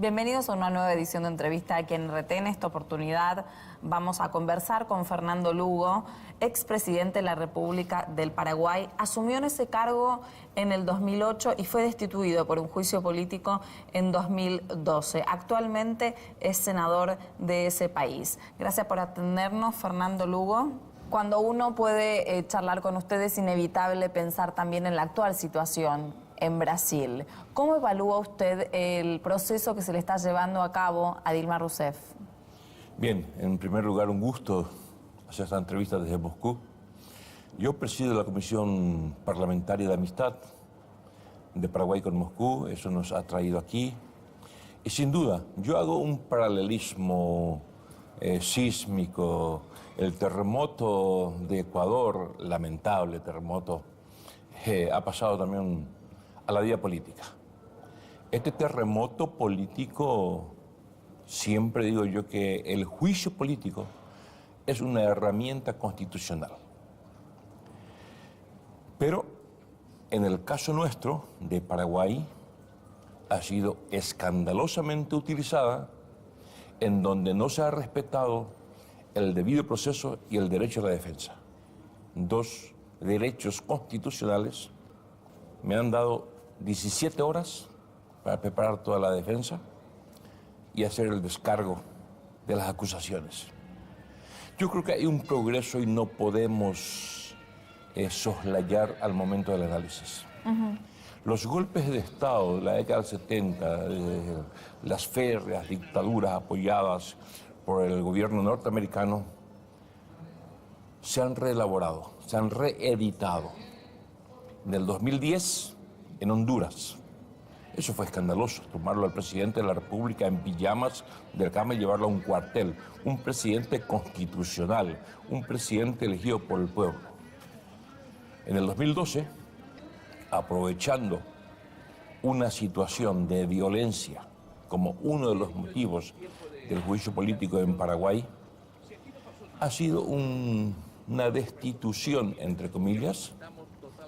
Bienvenidos a una nueva edición de Entrevista aquí en RT. En esta oportunidad vamos a conversar con Fernando Lugo, expresidente de la República del Paraguay. Asumió en ese cargo en el 2008 y fue destituido por un juicio político en 2012. Actualmente es senador de ese país. Gracias por atendernos, Fernando Lugo. Cuando uno puede charlar con ustedes, es inevitable pensar también en la actual situación en Brasil. ¿Cómo evalúa usted el proceso que se le está llevando a cabo a Dilma Rousseff? Bien, en primer lugar, un gusto hacer esta entrevista desde Moscú. Yo presido la Comisión Parlamentaria de Amistad de Paraguay con Moscú, eso nos ha traído aquí. Y sin duda, yo hago un paralelismo sísmico. El terremoto de Ecuador, lamentable terremoto, ha pasado también a la vida política. Este terremoto político, siempre digo yo que el juicio político es una herramienta constitucional. Pero en el caso nuestro, de Paraguay, ha sido escandalosamente utilizada en donde no se ha respetado el debido proceso y el derecho a la defensa. Dos derechos constitucionales. Me han dado 17 horas para preparar toda la defensa y hacer el descargo de las acusaciones. Yo creo que hay un progreso y no podemos soslayar al momento del análisis. Los golpes de Estado de la década del 70, las férreas dictaduras apoyadas por el gobierno norteamericano, se han reelaborado, se han reeditado. En el 2010, en Honduras. Eso fue escandaloso, tomarlo al presidente de la República en pijamas de la cama y llevarlo a un cuartel. Un presidente constitucional, un presidente elegido por el pueblo. En el 2012, aprovechando una situación de violencia como uno de los motivos del juicio político en Paraguay, ha sido una destitución, entre comillas,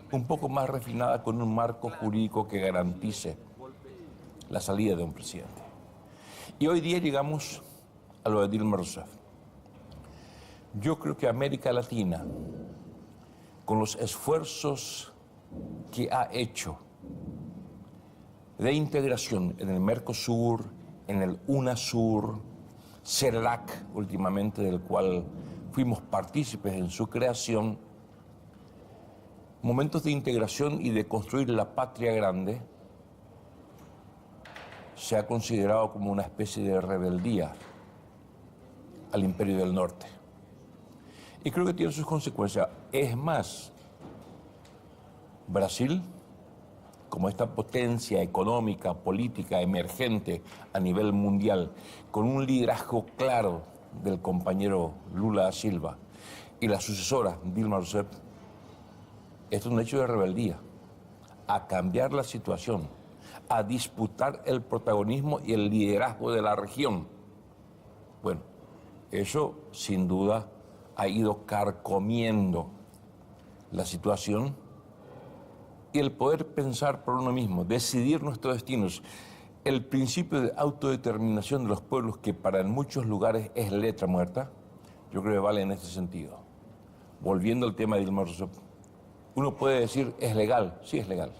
un poco más refinada, con un marco jurídico que garantice la salida de un presidente. Y hoy día llegamos a lo de Dilma Rousseff. Yo creo que América Latina, con los esfuerzos que ha hecho de integración en el Mercosur, en el UNASUR, CELAC últimamente, del cual fuimos partícipes en su creación, momentos de integración y de construir la patria grande, se ha considerado como una especie de rebeldía al Imperio del Norte. Y creo que tiene sus consecuencias. Es más, Brasil, como esta potencia económica, política, emergente a nivel mundial, con un liderazgo claro del compañero Lula da Silva y la sucesora Dilma Rousseff, esto es un hecho de rebeldía, a cambiar la situación, a disputar el protagonismo y el liderazgo de la región. Bueno, eso sin duda ha ido carcomiendo la situación y el poder pensar por uno mismo, decidir nuestros destinos, el principio de autodeterminación de los pueblos, que para en muchos lugares es letra muerta, yo creo que vale en este sentido. Volviendo al tema de Dilma Rousseff, uno puede decir, ¿es legal? Sí, es legal.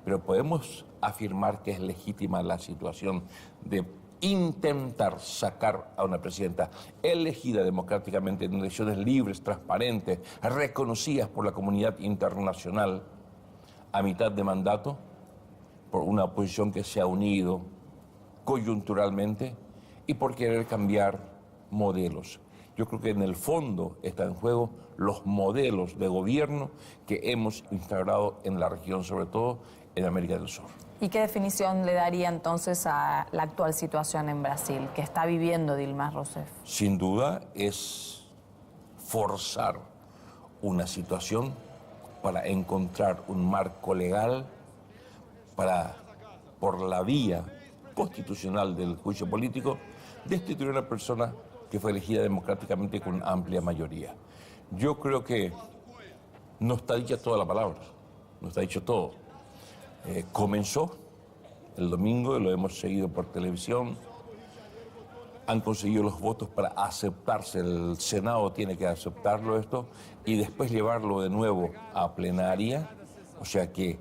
Pero podemos afirmar que es legítima la situación de intentar sacar a una presidenta elegida democráticamente en elecciones libres, transparentes, reconocidas por la comunidad internacional, a mitad de mandato, por una oposición que se ha unido coyunturalmente y por querer cambiar modelos. Yo creo que en el fondo está en juego los modelos de gobierno que hemos instaurado en la región, sobre todo en América del Sur. ¿Y qué definición le daría entonces a la actual situación en Brasil que está viviendo Dilma Rousseff? Sin duda es forzar una situación para encontrar un marco legal para, por la vía constitucional del juicio político, destituir a una persona que fue elegida democráticamente con amplia mayoría. Yo creo que no está dicha toda la palabra, no está dicho todo. Comenzó el domingo, y lo hemos seguido por televisión. Han conseguido los votos para aceptarse, el Senado tiene que aceptarlo esto y después llevarlo de nuevo a plenaria, o sea que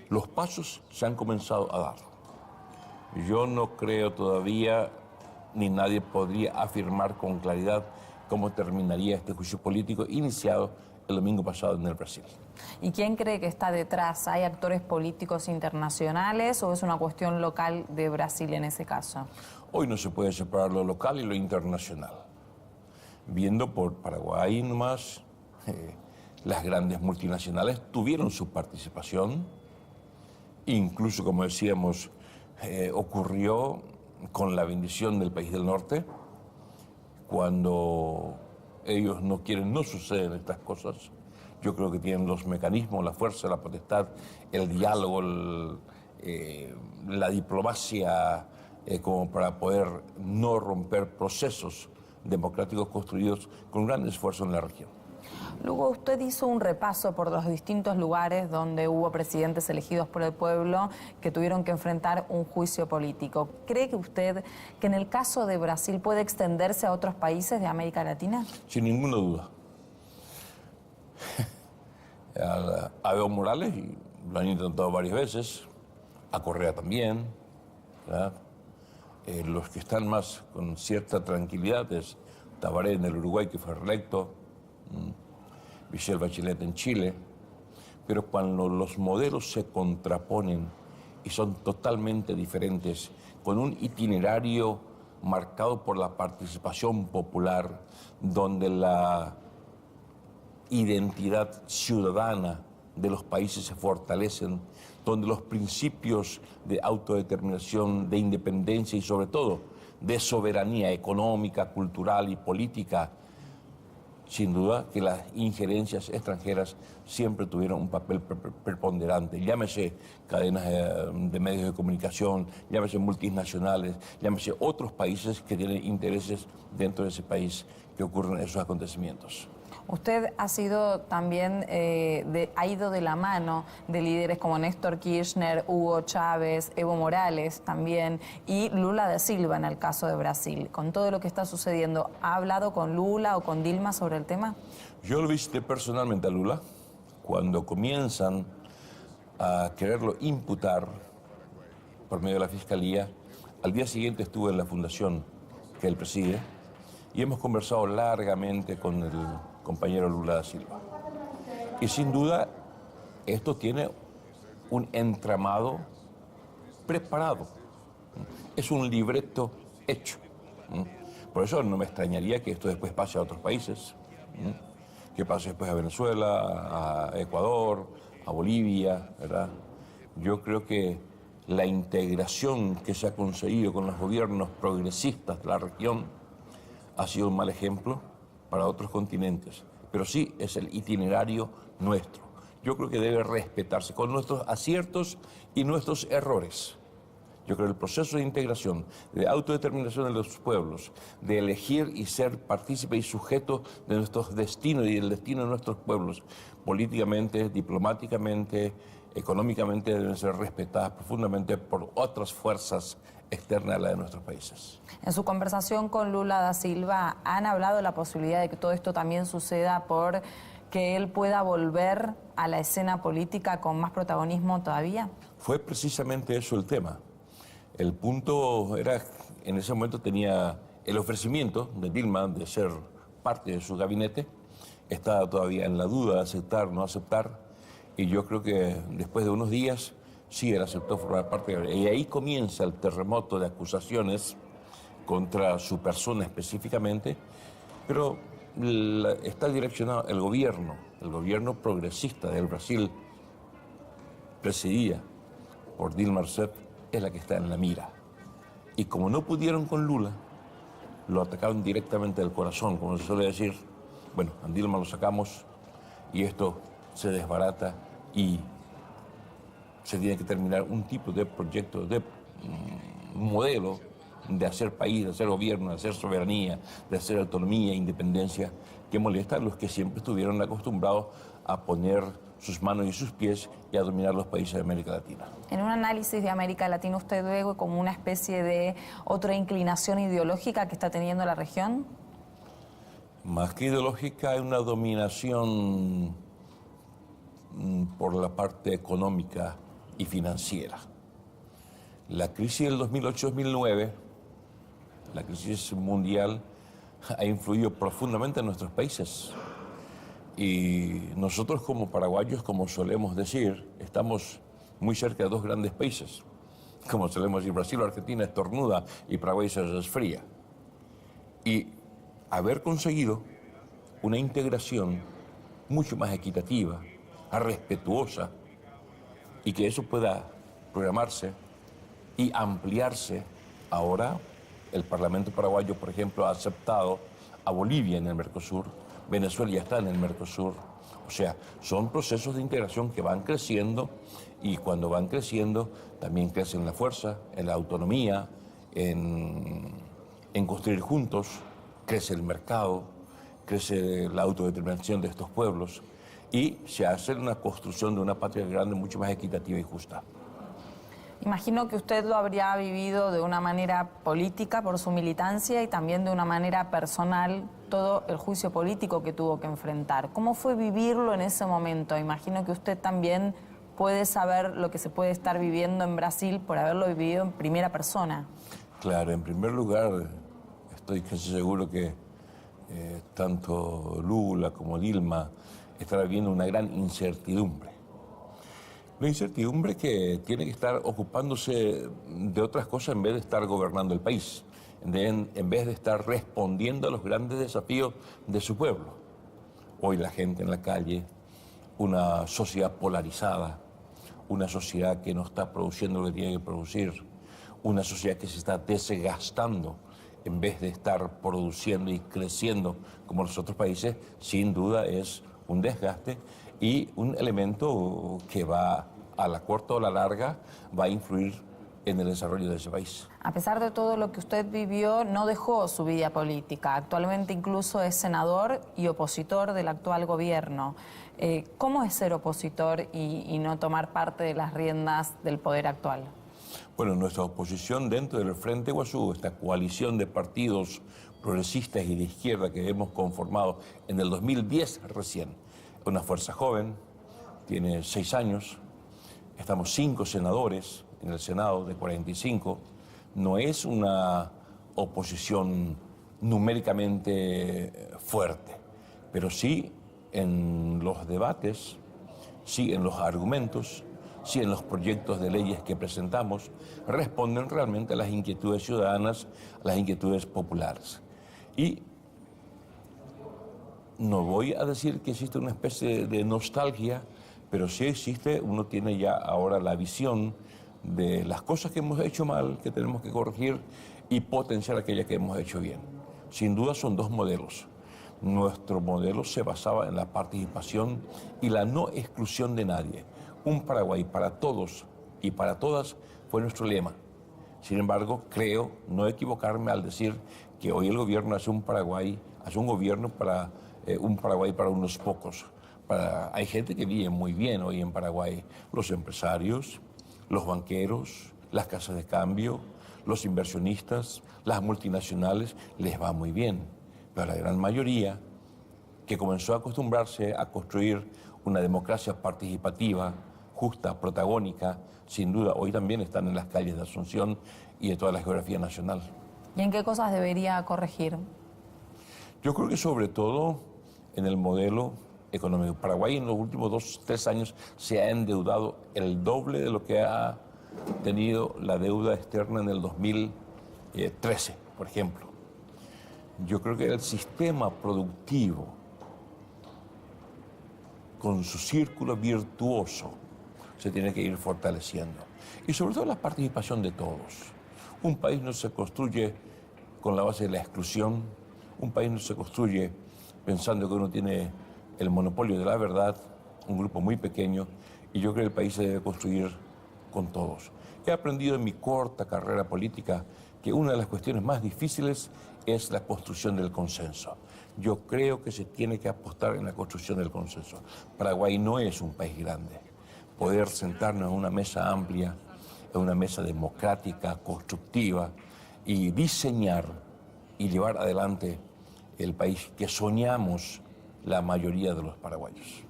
los pasos se han comenzado a dar. Yo no creo todavía, ni nadie podría afirmar con claridad cómo terminaría este juicio político iniciado el domingo pasado en el Brasil. ¿Y quién cree que está detrás? ¿Hay actores políticos internacionales o es una cuestión local de Brasil en ese caso? Hoy no se puede separar lo local y lo internacional. Viendo por Paraguay nomás, las grandes multinacionales tuvieron su participación, incluso, como decíamos, ocurrió con la bendición del país del norte. Cuando ellos no quieren, no suceden estas cosas. Yo creo que tienen los mecanismos, la fuerza, la potestad, el diálogo, la diplomacia, como para poder no romper procesos democráticos construidos con gran esfuerzo en la región. Luego usted hizo un repaso por los distintos lugares donde hubo presidentes elegidos por el pueblo que tuvieron que enfrentar un juicio político. ¿Cree que usted que en el caso de Brasil puede extenderse a otros países de América Latina? Sin ninguna duda. A Evo Morales, y lo han intentado varias veces, a Correa también, ¿verdad? Los que están más con cierta tranquilidad es Tabaré en el Uruguay, que fue reelecto, Michelle Bachelet en Chile, pero cuando los modelos se contraponen y son totalmente diferentes, con un itinerario marcado por la participación popular, donde la identidad ciudadana de los países se fortalecen, donde los principios de autodeterminación, de independencia y sobre todo de soberanía económica, cultural y política, sin duda que las injerencias extranjeras siempre tuvieron un papel preponderante. Llámese cadenas de medios de comunicación, llámese multinacionales, llámese otros países que tienen intereses dentro de ese país que ocurren esos acontecimientos. Usted ha sido también, ha ido de la mano de líderes como Néstor Kirchner, Hugo Chávez, Evo Morales también y Lula da Silva en el caso de Brasil. Con todo lo que está sucediendo, ¿ha hablado con Lula o con Dilma sobre el tema? Yo lo visité personalmente a Lula cuando comienzan a quererlo imputar por medio de la Fiscalía. Al día siguiente estuve en la fundación que él preside y hemos conversado largamente con el compañero Lula da Silva. Y sin duda, esto tiene un entramado preparado. Es un libreto hecho. Por eso no me extrañaría que esto después pase a otros países, que pase después a Venezuela, a Ecuador, a Bolivia, ¿verdad? Yo creo que la integración que se ha conseguido con los gobiernos progresistas de la región ha sido un mal ejemplo para otros continentes, pero sí es el itinerario nuestro. Yo creo que debe respetarse con nuestros aciertos y nuestros errores. Yo creo que el proceso de integración, de autodeterminación de los pueblos, de elegir y ser partícipe y sujeto de nuestros destinos y del destino de nuestros pueblos, políticamente, diplomáticamente, económicamente, deben ser respetadas profundamente por otras fuerzas externa a la de nuestros países. En su conversación con Lula da Silva, ¿han hablado de la posibilidad de que todo esto también suceda por que él pueda volver a la escena política con más protagonismo todavía? Fue precisamente eso el tema. El punto era, en ese momento tenía el ofrecimiento de Dilma de ser parte de su gabinete, estaba todavía en la duda de aceptar o no aceptar, y yo creo que después de unos días sí, él aceptó formar parte de... Y ahí comienza el terremoto de acusaciones contra su persona específicamente, pero está direccionado el gobierno progresista del Brasil, presidida por Dilma Rousseff, es la que está en la mira. Y como no pudieron con Lula, lo atacaron directamente del corazón, como se suele decir. Bueno, a Dilma lo sacamos y esto se desbarata y se tiene que terminar un tipo de proyecto, de modelo de hacer país, de hacer gobierno, de hacer soberanía, de hacer autonomía e independencia que molesta a los que siempre estuvieron acostumbrados a poner sus manos y sus pies y a dominar los países de América Latina. En un análisis de América Latina, ¿usted ve como una especie de otra inclinación ideológica que está teniendo la región? Más que ideológica, hay una dominación por la parte económica y financiera. La crisis del 2008-2009, la crisis mundial, ha influido profundamente en nuestros países. Y nosotros como paraguayos, como solemos decir, estamos muy cerca de dos grandes países. Como solemos decir, Brasil o Argentina estornuda y Paraguay se resfría. Y haber conseguido una integración mucho más equitativa, respetuosa, y que eso pueda programarse y ampliarse. Ahora el Parlamento paraguayo, por ejemplo, ha aceptado a Bolivia en el Mercosur, Venezuela ya está en el Mercosur. O sea, son procesos de integración que van creciendo, y cuando van creciendo también crecen la fuerza, en la autonomía, en construir juntos, crece el mercado, crece la autodeterminación de estos pueblos y se hace una construcción de una patria grande mucho más equitativa y justa. Imagino que usted lo habría vivido de una manera política por su militancia y también de una manera personal todo el juicio político que tuvo que enfrentar. ¿Cómo fue vivirlo en ese momento? Imagino que usted también puede saber lo que se puede estar viviendo en Brasil por haberlo vivido en primera persona. Claro, en primer lugar, estoy casi seguro que tanto Lula como Dilma están viviendo una gran incertidumbre. Una incertidumbre que tiene que estar ocupándose de otras cosas en vez de estar gobernando el país, en vez de estar respondiendo a los grandes desafíos de su pueblo. Hoy la gente en la calle, una sociedad polarizada, una sociedad que no está produciendo lo que tiene que producir, una sociedad que se está desgastando en vez de estar produciendo y creciendo como los otros países, sin duda es un desgaste y un elemento que va a la corta o a la larga va a influir en el desarrollo de ese país. A pesar de todo lo que usted vivió, no dejó su vida política. Actualmente incluso es senador y opositor del actual gobierno. ¿Cómo es ser opositor y no tomar parte de las riendas del poder actual? Bueno, nuestra oposición dentro del Frente Guazú, esta coalición de partidos progresistas y de izquierda que hemos conformado en el 2010 recién, una fuerza joven, tiene 6 años, estamos 5 senadores en el Senado de 45, no es una oposición numéricamente fuerte, pero sí en los debates, sí en los argumentos, sí en los proyectos de leyes que presentamos, responden realmente a las inquietudes ciudadanas, a las inquietudes populares. Y no voy a decir que existe una especie de nostalgia, pero sí existe, uno tiene ya ahora la visión de las cosas que hemos hecho mal, que tenemos que corregir y potenciar aquellas que hemos hecho bien. Sin duda son dos modelos. Nuestro modelo se basaba en la participación y la no exclusión de nadie. Un Paraguay para todos y para todas fue nuestro lema. Sin embargo, creo no equivocarme al decir que hoy el gobierno hace un gobierno para un Paraguay para unos pocos. Hay gente que vive muy bien hoy en Paraguay, los empresarios, los banqueros, las casas de cambio, los inversionistas, las multinacionales, les va muy bien. Pero la gran mayoría que comenzó a acostumbrarse a construir una democracia participativa, justa, protagónica, sin duda, hoy también están en las calles de Asunción y de toda la geografía nacional. ¿Y en qué cosas debería corregir? Yo creo que sobre todo en el modelo económico. Paraguay en los últimos 2 o 3 años se ha endeudado el doble de lo que ha tenido la deuda externa en el 2013, por ejemplo. Yo creo que el sistema productivo, con su círculo virtuoso, se tiene que ir fortaleciendo. Y sobre todo la participación de todos. Un país no se construye con la base de la exclusión, un país no se construye pensando que uno tiene el monopolio de la verdad, un grupo muy pequeño, y yo creo que el país se debe construir con todos. He aprendido en mi corta carrera política que una de las cuestiones más difíciles es la construcción del consenso. yo creo que se tiene que apostar en la construcción del consenso. Paraguay no es un país grande. Poder sentarnos en una mesa amplia, en una mesa democrática, constructiva, y diseñar y llevar adelante el país que soñamos la mayoría de los paraguayos.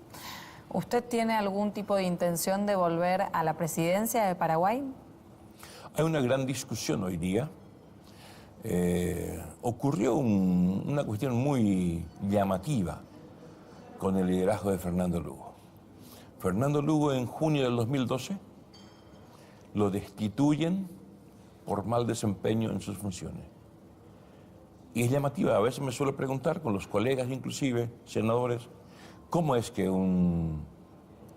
¿Usted tiene algún tipo de intención de volver a la presidencia de Paraguay? Hay una gran discusión hoy día. Ocurrió una cuestión muy llamativa con el liderazgo de Fernando Lugo. Fernando Lugo en junio del 2012 lo destituyen por mal desempeño en sus funciones. Y es llamativa, a veces me suelo preguntar con los colegas, inclusive senadores, ¿cómo es que un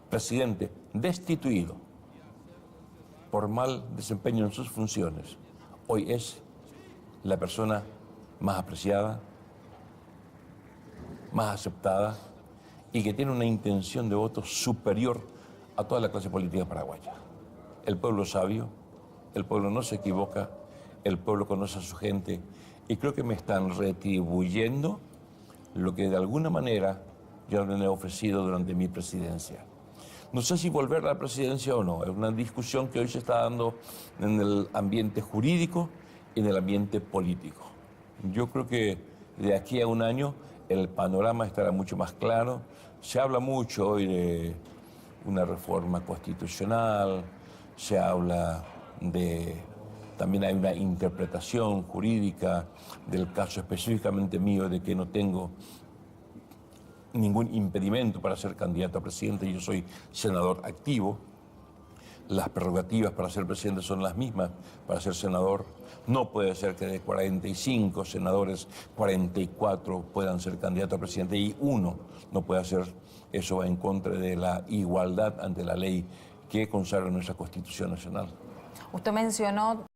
presidente destituido por mal desempeño en sus funciones hoy es la persona más apreciada, más aceptada y que tiene una intención de voto superior a toda la clase política paraguaya? El pueblo es sabio, el pueblo no se equivoca, el pueblo conoce a su gente y creo que me están retribuyendo lo que de alguna manera yo les he ofrecido durante mi presidencia. No sé si volver a la presidencia o no, es una discusión que hoy se está dando en el ambiente jurídico y en el ambiente político. Yo creo que de aquí a un año el panorama estará mucho más claro. Se habla mucho hoy de una reforma constitucional, se habla de... También hay una interpretación jurídica del caso específicamente mío de que no tengo ningún impedimento para ser candidato a presidente. Yo soy senador activo. Las prerrogativas para ser presidente son las mismas para ser senador. No puede ser que de 45 senadores, 44 puedan ser candidatos a presidente y uno no pueda ser. Eso va en contra de la igualdad ante la ley que consagra nuestra Constitución Nacional. Usted mencionó